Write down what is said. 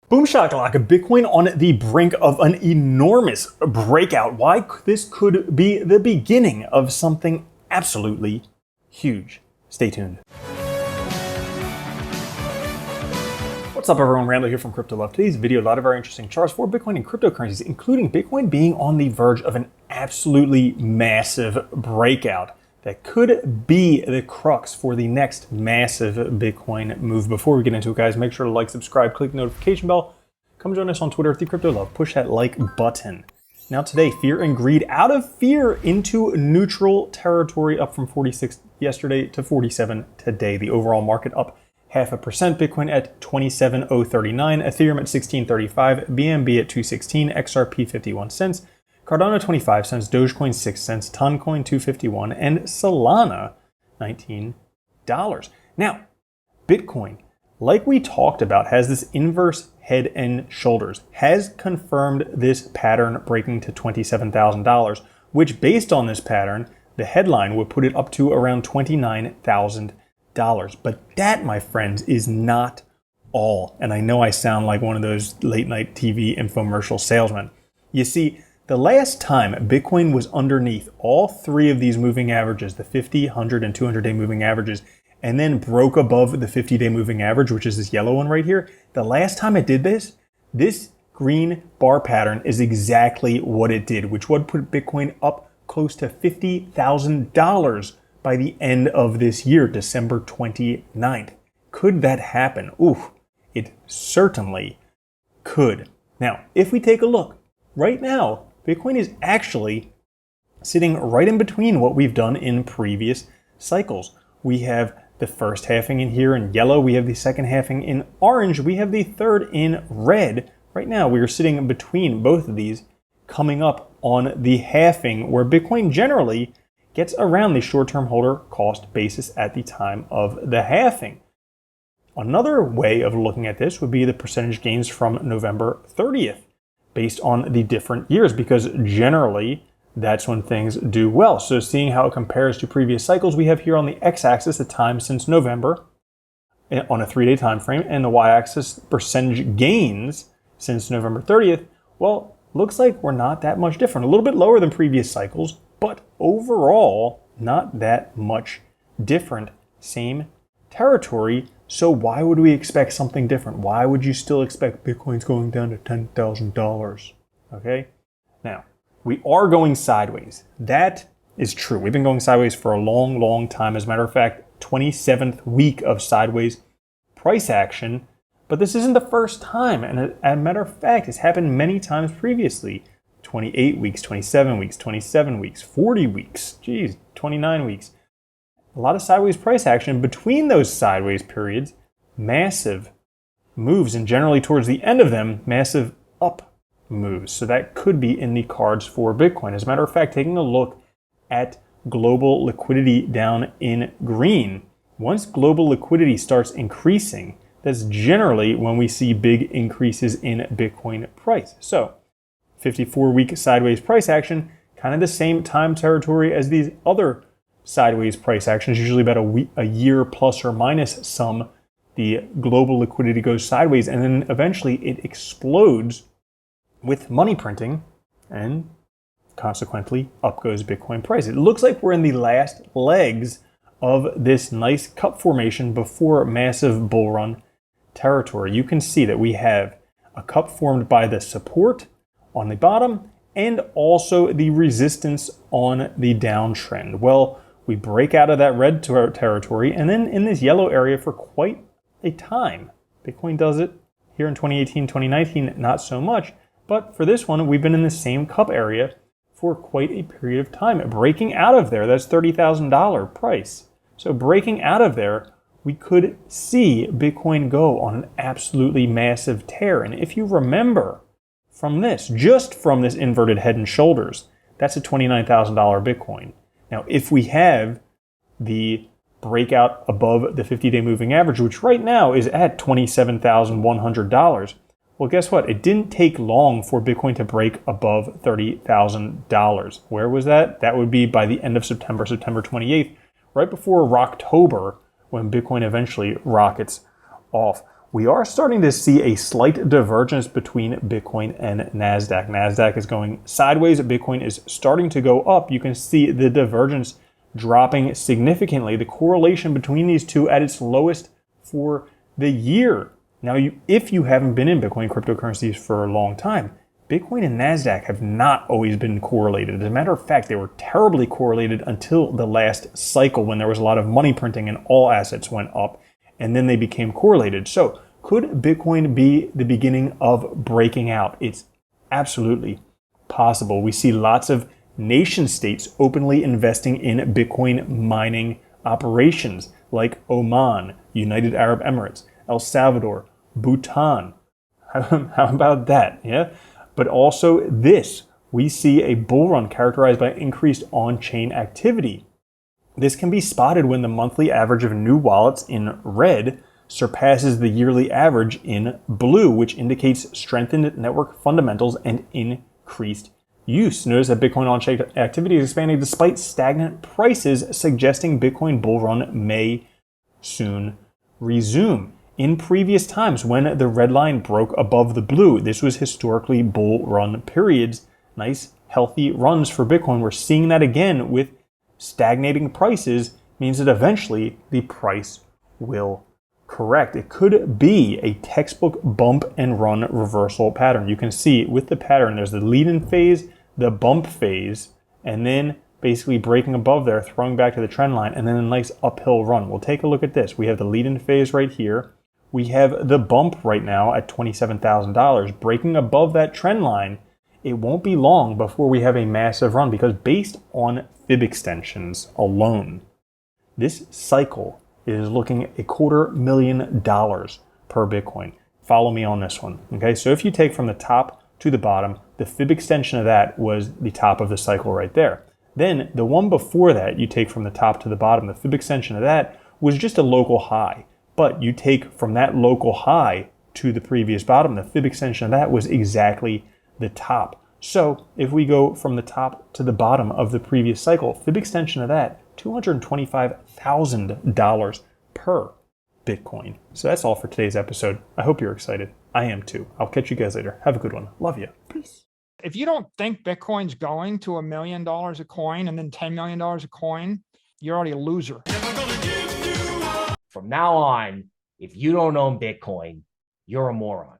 Boom shakalaka, Bitcoin on the brink of an enormous breakout. Why this could be the beginning of something absolutely huge. Stay tuned. What's up everyone, Randall here from Crypto Love. Today's video, a lot of very interesting charts for Bitcoin and cryptocurrencies, including Bitcoin being on the verge of an absolutely massive breakout that could be the crux for the next massive Bitcoin move. Before we get into it, guys, make sure to like, subscribe, click the notification bell. Come join us on Twitter at @TheCryptoLove. Push that like button. Now today, fear and greed out of fear into neutral territory, up from 46 yesterday to 47 today. The overall market up 0.5%, Bitcoin at 27,039, Ethereum at 1635, BNB at 216, XRP 51 cents, Cardano 25 cents, Dogecoin 6 cents, Toncoin 251, and Solana $19. Now, Bitcoin, like we talked about, has this inverse head and shoulders, has confirmed this pattern breaking to $27,000, which based on this pattern, the headline would put it up to around $29,000. But that, my friends, is not all. And I know I sound like one of those late night TV infomercial salesmen. You see, the last time Bitcoin was underneath all three of these moving averages, the 50, 100, and 200-day moving averages, and then broke above the 50-day moving average, which is this yellow one right here, the last time it did this, this green bar pattern is exactly what it did, which would put Bitcoin up close to $50,000 by the end of this year, December 29th. Could that happen? Ooh, it certainly could. Now, if we take a look, right now, Bitcoin is actually sitting right in between what we've done in previous cycles. We have the first halving in here in yellow. We have the second halving in orange. We have the third in red. Right now, we are sitting in between both of these, coming up on the halving, where Bitcoin generally gets around the short-term holder cost basis at the time of the halving. Another way of looking at this would be the percentage gains from November 30th. Based on the different years, because generally that's when things do well. So seeing how it compares to previous cycles, we have here on the x-axis the time since November on a 3-day time frame, and the y-axis percentage gains since November 30th. Well, looks like we're not that much different. A little bit lower than previous cycles, but overall not that much different. Same territory. So why would we expect something different? Why would you still expect Bitcoin's going down to $10,000? Okay. Now, we are going sideways. That is true. We've been going sideways for a long, long time. As a matter of fact, 27th week of sideways price action. But this isn't the first time. And as a matter of fact, it's happened many times previously. 28 weeks, 27 weeks, 27 weeks, 40 weeks, 29 weeks. A lot of sideways price action between those sideways periods, massive moves, and generally towards the end of them, massive up moves. So that could be in the cards for Bitcoin. As a matter of fact, taking a look at global liquidity down in green, once global liquidity starts increasing, that's generally when we see big increases in Bitcoin price. So 54-week sideways price action, kind of the same time territory as these other sideways price actions, usually about a year plus or minus some. The global liquidity goes sideways, and then eventually it explodes with money printing, and consequently up goes Bitcoin price. It looks like we're in the last legs of this nice cup formation before massive bull run territory. You can see that we have a cup formed by the support on the bottom and also the resistance on the downtrend. Well, we break out of that red territory, and then in this yellow area for quite a time. Bitcoin does it here in 2018, 2019, not so much. But for this one, we've been in the same cup area for quite a period of time. Breaking out of there, that's $30,000 price. So breaking out of there, we could see Bitcoin go on an absolutely massive tear. And if you remember from this, just from this inverted head and shoulders, that's a $29,000 Bitcoin. Now, if we have the breakout above the 50-day moving average, which right now is at $27,100, well, guess what? It didn't take long for Bitcoin to break above $30,000. Where was that? That would be by the end of September, September 28th, right before Rocktober, when Bitcoin eventually rockets off. we are starting to see a slight divergence between Bitcoin and NASDAQ. NASDAQ is going sideways, Bitcoin is starting to go up. You can see the divergence dropping significantly. The correlation between these two at its lowest for the year. Now, if you haven't been in Bitcoin cryptocurrencies for a long time, Bitcoin and NASDAQ have not always been correlated. As a matter of fact, they were terribly correlated until the last cycle when there was a lot of money printing and all assets went up, and then they became correlated. So could Bitcoin be the beginning of breaking out? It's absolutely possible. We see lots of nation states openly investing in Bitcoin mining operations like Oman, United Arab Emirates, El Salvador, Bhutan. How about that? Yeah. But also this, we see a bull run characterized by increased on-chain activity. This can be spotted when the monthly average of new wallets in red surpasses the yearly average in blue, which indicates strengthened network fundamentals and increased use. Notice that Bitcoin on-chain activity is expanding despite stagnant prices, suggesting Bitcoin bull run may soon resume. In previous times, when the red line broke above the blue, this was historically bull run periods. Nice, healthy runs for Bitcoin. We're seeing that again with stagnating prices, means that eventually the price will correct. It could be a textbook bump and run reversal pattern. You can see with the pattern, there's the lead-in phase, the bump phase, and then basically breaking above there, throwing back to the trend line, and then a nice uphill run. We'll take a look at this. We have the lead-in phase right here. We have the bump right now at $27,000, breaking above that trend line. It won't be long before we have a massive run, because based on fib extensions alone, this cycle is looking at $250,000 per Bitcoin. Follow me on this one. Okay, so if you take from the top to the bottom, the fib extension of that was the top of the cycle right there. Then the one before that, you take from the top to the bottom, the fib extension of that was just a local high. But you take from that local high to the previous bottom, the fib extension of that was exactly the top. So if we go from the top to the bottom of the previous cycle, fib extension of that, $225,000 per Bitcoin. So that's all for today's episode. I hope you're excited. I am too. I'll catch you guys later. Have a good one. Love you. Peace. If you don't think Bitcoin's going to $1 million a coin and then $10 million a coin, you're already a loser. From now on, if you don't own Bitcoin, you're a moron.